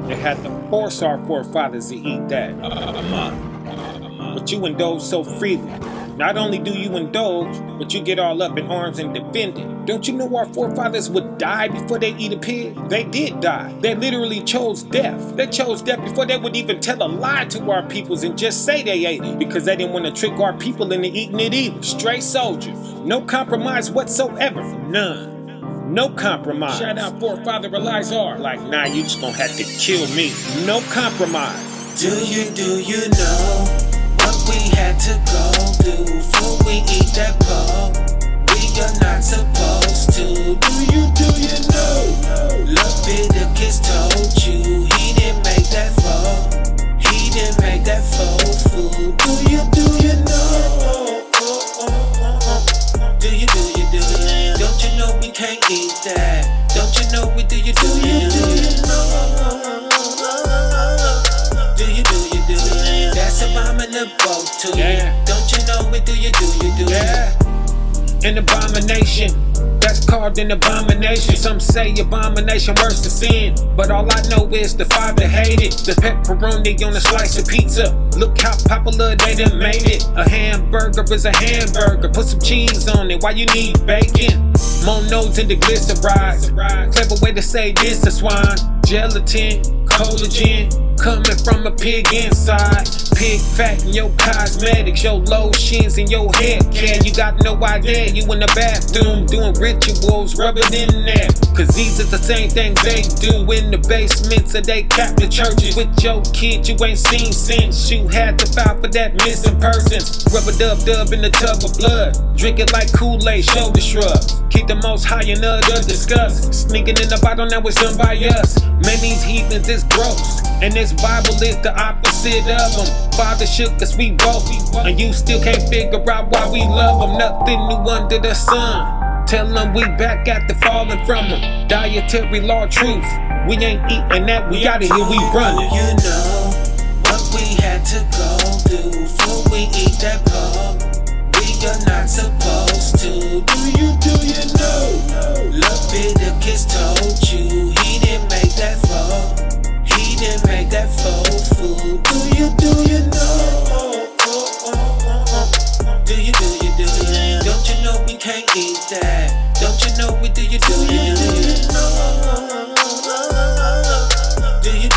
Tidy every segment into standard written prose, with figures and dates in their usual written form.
They had to force our forefathers to eat that. But you indulge so freely. Not only do you indulge, but you get all up in arms and defend it. Don't you know our forefathers would die before they eat a pig? They did die. They literally chose death. They chose death before they would even tell a lie to our peoples and just say they ate it, because they didn't want to trick our people into eating it either. Straight soldiers. No compromise whatsoever. None. No compromise. Shout out forefather Elizar. Like, nah, you just gonna have to kill me. No compromise. Do you know what we had to go through before we eat that pork? We are not supposed to. Do you know? Leviticus told you he didn't make that for. He didn't make that for food. Do you know? Do you? Don't you know we can't eat that? Don't you know we do you know? That's abominable to you. Don't you know it? Do you? Yeah. An abomination. That's called an abomination. Some say abomination worse than sin, but all I know is the Father hated the pepperoni on a slice of pizza. Look how popular they done made it. A hamburger is a hamburger. Put some cheese on it. Why you need bacon? More nose in the glycerides. Clever way to say this to swine. Gelatin, collagen, coming from a pig inside. Pig fat in your cosmetics, your lotions in your hair care. You got no idea you in the bathroom doing rituals, rub it in there. Cause these are the same things they do in the basements of they Catholic churches. With your kid you ain't seen since you had to file for that missing persons. Rub a dub in the tub of blood. Drink it like Kool-Aid, shoulder shrugs. Keep the most high and other disgust. Sneaking in the bottle, now it's done by us. Man, these heathens is gross, and this Bible is the opposite of them. Father shook us, we both, and you still can't figure out why we love them. Nothing new under the sun. Tell them we back after falling from them. Dietary law truth. We ain't eating that, we outta here, we running. You know what we had to go through before we eat that pork? We are not supposed to. Do you know? Leviticus told you he didn't make that for. He didn't make that for food. Do you know? Do you? Don't you know we can't eat that? Don't you know we do you know? Do you?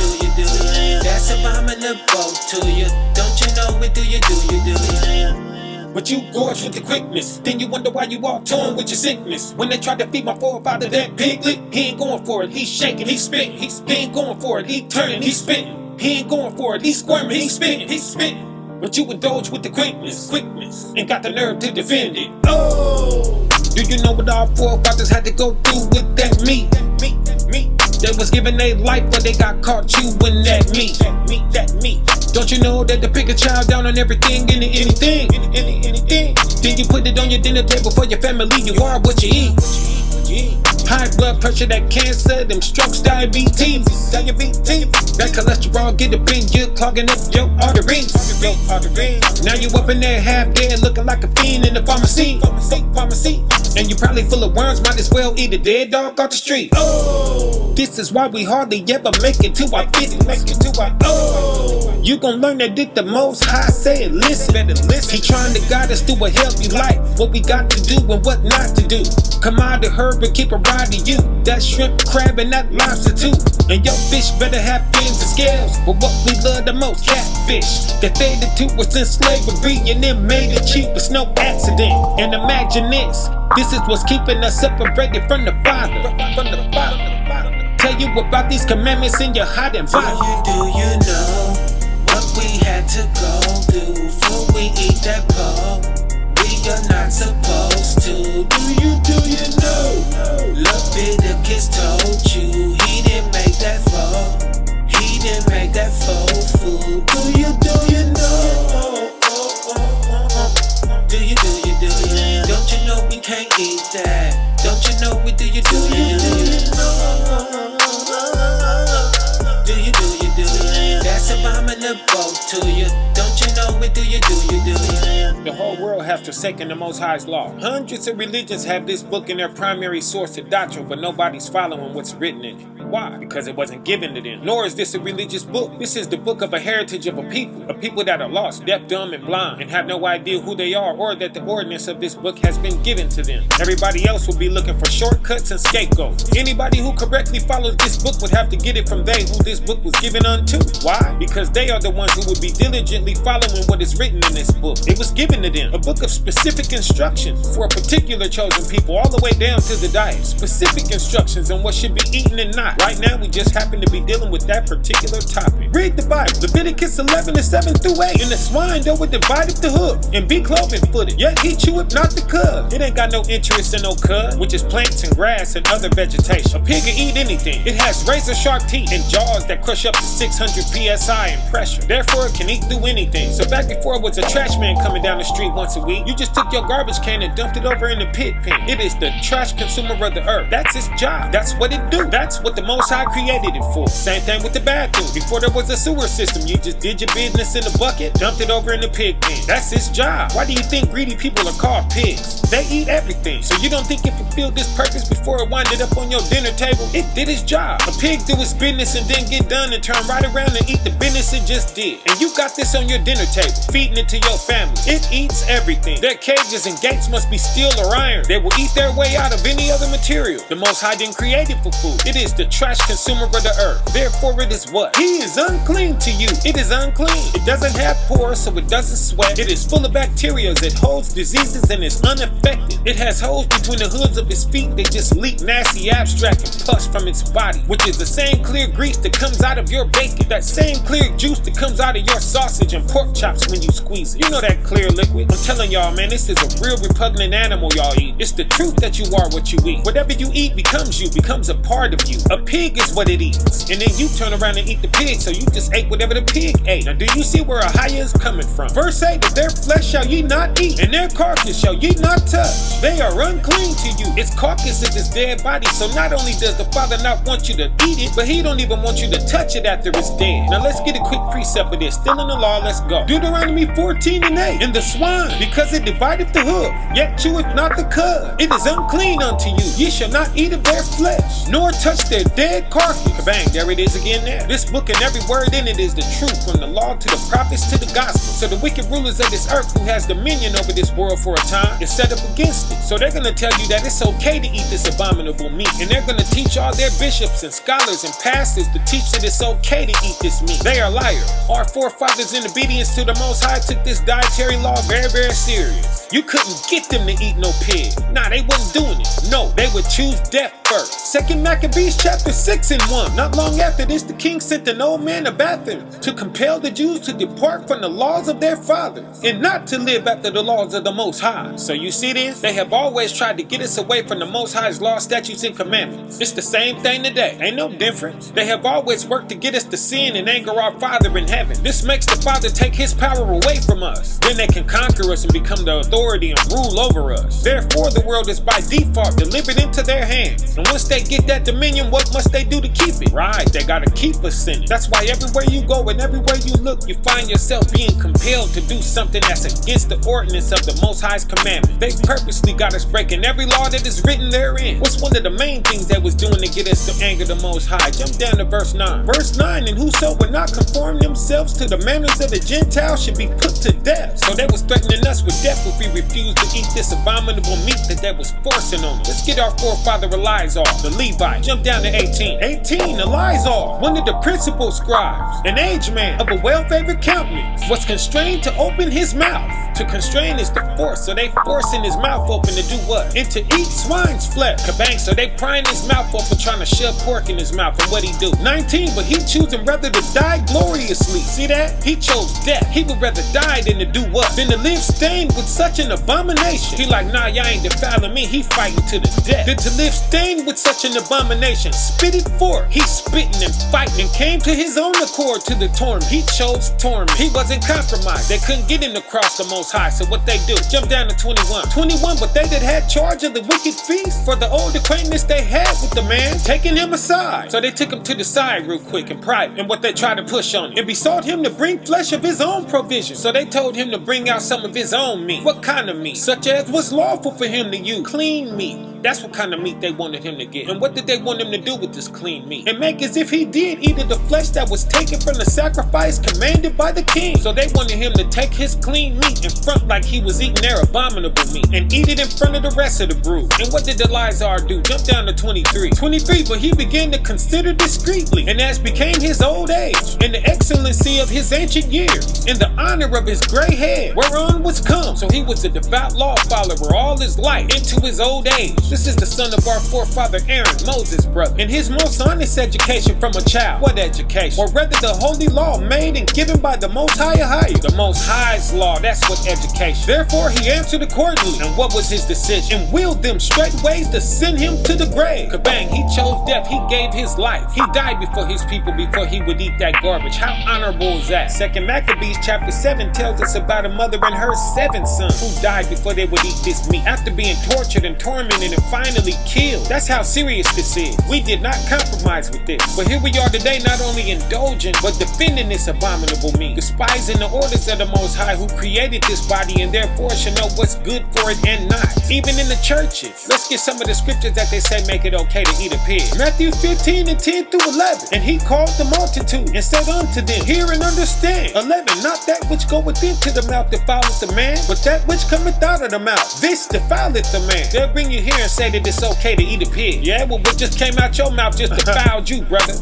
That's abominable to you. Don't you know we do you? But you gorge with the quickness, then you wonder why you all torn with your sickness. When they tried to feed my forefather that piglet, he ain't going for it, he's shaking, he's spitting. He ain't going for it, he turning, he's spitting. He ain't going for it, he's squirming, he's spitting. But you indulge with the quickness, and got the nerve to defend it. Oh, do you know what our forefathers had to go through with that meat? They was giving their life, but they got caught chewing that meat. Don't you know that to pick a child down on everything and anything? Then you put it on your dinner table for your family, you are what you eat. High blood pressure, that cancer, them strokes, diabetes. That cholesterol get up in you, clogging up your arteries. Now you up in there half dead, looking like a fiend in the pharmacy. And you probably full of worms, might as well eat a dead dog off the street. Oh, this is why we hardly ever make it to our 50s. Oh, you gon' learn that did the most high say it, listen. He trying to guide us through a healthy life, what we got to do and what not to do. Come out of herb and keep a ride to you. That shrimp, crab, and that lobster too. And your fish better have fins and scales. But what we love the most, catfish. That fed it to us in slavery and then made it cheap, it's no accident. And imagine this is what's keeping us separated from the Father. Tell you about these commandments in your hiding body. Do you know what we had to go through before we eat that pork? We are not supposed to. Do you know? Leviticus told you he didn't make that for. He didn't make that for food. Do you know? Do you? Don't you know we can't eat that? Don't you know we do you know? Do you? That's abominable to you. Don't you know we do you? The whole world has forsaken the Most High's law. Hundreds of religions have this book in their primary source of doctrine, but nobody's following what's written in it. Why? Because it wasn't given to them. Nor is this a religious book. This is the book of a heritage of a people that are lost, deaf, dumb, and blind, and have no idea who they are or that the ordinance of this book has been given to them. Everybody else will be looking for shortcuts and scapegoats. Anybody who correctly follows this book would have to get it from they who this book was given unto. Why? Because they are the ones who would be diligently following what is written in this book. It was given to them, a book of specific instructions for a particular chosen people, all the way down to the diet. Specific instructions on what should be eaten and not. Right now, we just happen to be dealing with that particular topic. Read the Bible, Leviticus 11:7-8. And the swine though it divideth the hoof, and be cloven footed, yet he cheweth not the cud. It ain't got no interest in no cud, which is plants and grass and other vegetation. A pig can eat anything. It has razor sharp teeth and jaws that crush up to 600 psi in pressure. Therefore, it can eat through anything. So back before it was a trash man coming down the street once a week, you just took your garbage can and dumped it over in the pig pen. It is the trash consumer of the earth. That's its job. That's what it do. That's what the Most High created it for. Same thing with the bathroom. Before there was a sewer system, you just did your business in the bucket, dumped it over in the pig pen. That's its job. Why do you think greedy people are called pigs? They eat everything. So you don't think it fulfilled its purpose before it winded up on your dinner table? It did its job. A pig do its business and then get done and turn right around and eat the business it just did. And you got this on your dinner table, feeding it to your family. It eats everything. Their cages and gates must be steel or iron. They will eat their way out of any other material. The Most High didn't create it for food. It is the trash consumer of the earth. Therefore it is what? He is unclean to you. It is unclean. It doesn't have pores, so it doesn't sweat. It is full of bacteria. It holds diseases and is unaffected. It has holes between the hoods of its feet. They just leak nasty abstract and pus from its body, which is the same clear grease that comes out of your bacon. That same clear juice that comes out of your sausage and pork chops when you squeeze it. You know that clear liquid? I'm telling y'all, man, this is a real repugnant animal y'all eat. It's the truth that you are what you eat. Whatever you eat becomes you, becomes a part of you. A pig is what it eats. And then you turn around and eat the pig, so you just ate whatever the pig ate. Now do you see where Ahia is coming from? Verse 8, that their flesh shall ye not eat, and their carcass shall ye not touch. They are unclean to you. Its carcass is its dead body, so not only does the Father not want you to eat it, but he don't even want you to touch it after it's dead. Now let's get a quick precept of this. Still in the law, let's go. Deuteronomy 14:8. And the swine, because it divideth the hoof, yet cheweth not the cud. It is unclean unto you. Ye shall not eat of their flesh, nor touch their dead carcass. Kabang, there it is again there. This book and every word in it is the truth, from the law to the prophets to the gospel. So the wicked rulers of this earth who has dominion over this world for a time is set up against it. So they're going to tell you that it's okay to eat this abominable meat. And they're going to teach all their bishops and scholars and pastors to teach that it's okay to eat this meat. They are liars. Our forefathers in obedience to the Most High took this dietary law very, very serious. You couldn't get them to eat no pig. Nah, they wasn't doing it. No, they would choose death first. 2 Maccabees chapter 6:1. Not long after this, the king sent an old man of Athens to compel the Jews to depart from the laws of their fathers and not to live after the laws of the Most High. So you see this? They have always tried to get us away from the Most High's law, statutes, and commandments. It's the same thing today. Ain't no difference. They have always worked to get us to sin and anger our Father in heaven. This makes the Father take his power away from us. Then they can conquer us and become the authority and rule over us. Therefore, the world is by default delivered into their hands. And once they get that dominion, what must they do to keep it? Right, they gotta keep us in it. That's why everywhere you go and everywhere you look, you find yourself being compelled to do something that's against the ordinance of the Most High's commandment. They purposely got us breaking every law that is written therein. What's one of the main things they was doing to get us to anger the Most High? Jump down to verse 9. Verse 9, and whoso would not conform themselves to the manners of the Gentiles should be put to death. So they was threatening us with death if we refused to eat this abominable meat that they was forcing on us. Let's get our forefather Eleazar, the Levite. Jump down to 18. 18, Eleazar, one of the principal scribes, an aged man of a well-favored countenance, was constrained to open his mouth. To constrain is to force, so they forcing his mouth open to do what? And to eat swine's flesh. Kabang, so they prying his mouth open trying to shove pork in his mouth. And what he do? 19, but he choosing rather to die gloriously. See that? He chose death. He would rather die than to do what? Than to live stained with such an abomination. He like, nah, y'all ain't defiling me. He fighting to the death. Than to live stained with such an abomination. Spit it forth. He spitting and fighting and came to his own accord to the torment. He chose torment. He wasn't compromised. They couldn't get him to cross the Most High. So what they do? Jump down to 21. 21, but they that had charge of the wicked feast for the old acquaintance they had with the man, taking him aside. So they took him to the side real quick and private, and what they tried to push on him, and besought him to bring flesh of his own provision. So they told him to bring out some of his own meat. What kind of meat? Such as was lawful for him to use. Clean meat. That's what kind of meat they wanted him to get. And what did they want him to do with this clean meat? And make as if he did eat of the flesh that was taken from the sacrifice commanded by the king. So they wanted him to take his clean meat in front like he was eating their abominable meat and eat it in front of the rest of the brood. And what did Eleazar do? Jump down to 23. 23, but he began to consider discreetly, and as became his old age, and the excellency of his ancient years, and the honor of his gray hair, whereon was come. So he was a devout law follower all his life into his old age. This is the son of our forefather Aaron, Moses' brother, and his most honest education from a child. What education? Or rather the holy law made and given by the Most High higher. The Most High's law, that's what education. Therefore he answered accordingly. And what was his decision? And willed them straight ways to send him to the grave. Kabang, he chose death, he gave his life. He died before his people, before he would eat that garbage. How honorable is that? 2nd Maccabees chapter 7 tells us about a mother and her 7 sons who died before they would eat this meat, after being tortured and tormented and finally killed. That's how serious this is. We did not compromise with this. But here we are today, not only indulging, but defending this abominable meat, despising the orders of the Most High who created this body and therefore should know what's good for it and not. Even in the churches. Let's get some of the scriptures that they say make it okay to eat a pig. Matthew 15 and 10 through 11. And he called the multitude and said unto them, hear and understand. 11. Not that which goeth into the mouth defileth the man, but that which cometh out of the mouth, this defileth the man. They'll bring you here and say that it's okay to eat a pig. Yeah, well, what just came out your mouth just defiled you, brother.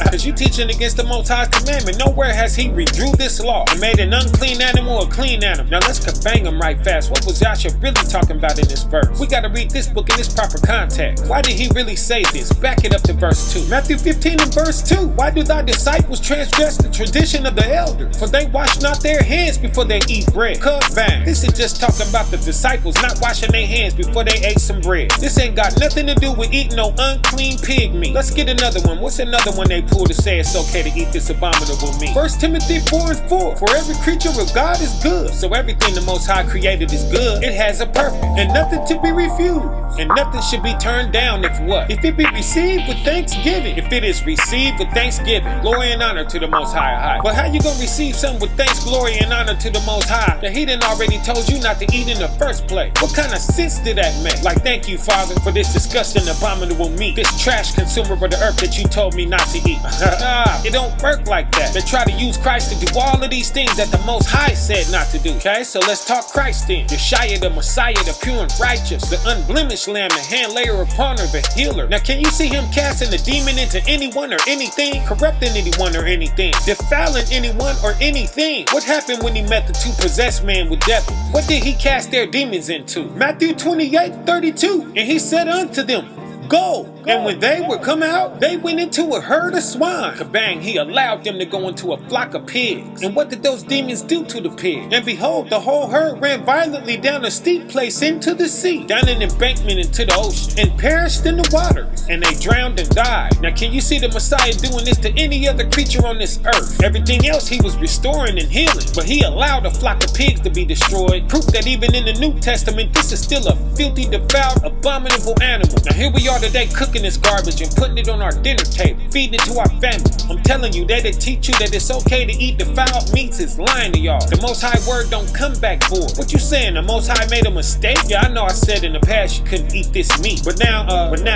Because you teaching against the Most High's commandment. Nowhere has he redrew this law and made an unclean animal a clean animal. Now let's kabang him right fast. What was Yasha really talking about in this verse? We gotta read this book in its proper context. Why did he really say this? Back it up to verse 2. Matthew 15 and verse 2. Why do thy disciples transgress the tradition of the elders? For they wash not their hands before they eat bread. Kabang. This is just talking about the disciples not washing their hands before they ate some bread. This ain't got nothing to do with eating no unclean pig meat. Let's get another one. What's another one they pull to say it's okay to eat this abominable meat? 1 Timothy 4 and 4. For every creature of God is good. So everything the Most High created is good. It has a purpose and nothing to be refused. And nothing should be turned down if what? If it be received with thanksgiving. If it is received with thanksgiving. Glory and honor to the Most High. But how you gonna receive something with thanks, glory, and honor to the Most High that he done already told you not to eat in the first place? What kind of sense did that make? Like, thank you, Father, for this disgusting, abominable meat, this trash consumer of the earth that you told me not to eat. Nah, it don't work like that. They try to use Christ to do all of these things that the Most High said not to do. Okay, so let's talk Christ then. Yeshua, the Messiah, the pure and righteous, the unblemished Lamb, the hand layer upon her, the healer. Now, can you see him casting the demon into anyone or anything? Corrupting anyone or anything? Defiling anyone or anything? What happened when he met the 2 possessed men with devils? What did he cast their demons into? Matthew 28:32. And he said unto them, go. And when they were come out, they went into a herd of swine. Kabang, he allowed them to go into a flock of pigs. And what did those demons do to the pig? And behold, the whole herd ran violently down a steep place into the sea, down an embankment into the ocean, and perished in the waters. And they drowned and died. Now can you see the Messiah doing this to any other creature on this earth? Everything else he was restoring and healing, but he allowed a flock of pigs to be destroyed. Proof that even in the New Testament, this is still a filthy, defiled, abominable animal. Now here we are today cooking this garbage and putting it on our dinner table, feeding it to our family. I'm telling you, they that teach you that it's okay to eat defiled meats is lying to y'all. The Most High word don't come back for it. What you saying? The Most High made a mistake? Yeah, I know I said in the past you couldn't eat this meat, but now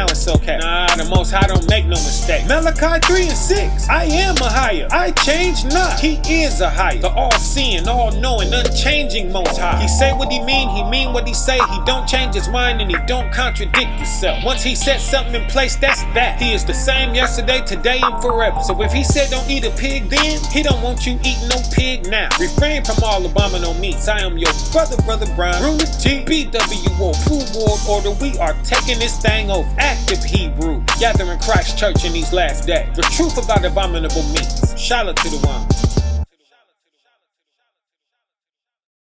it's okay. Nah, the Most High don't make no mistake. Malachi 3 and 6. I am Ahia. I change not. He is Ahia, the all-seeing, all-knowing, unchanging Most High. He say what he mean what he say. He don't change his mind and he don't contradict himself. Once he sets something in place, that's that. He is the same yesterday, today, and forever. So if he said don't eat a pig then, he don't want you eating no pig now. Refrain from all abominable meats. I am your Brotha Bron7e, BWO, True World Order. We are taking this thing off. Active Hebrew, gathering Christ Church in these last days. The truth about abominable meats. Shout out to the one.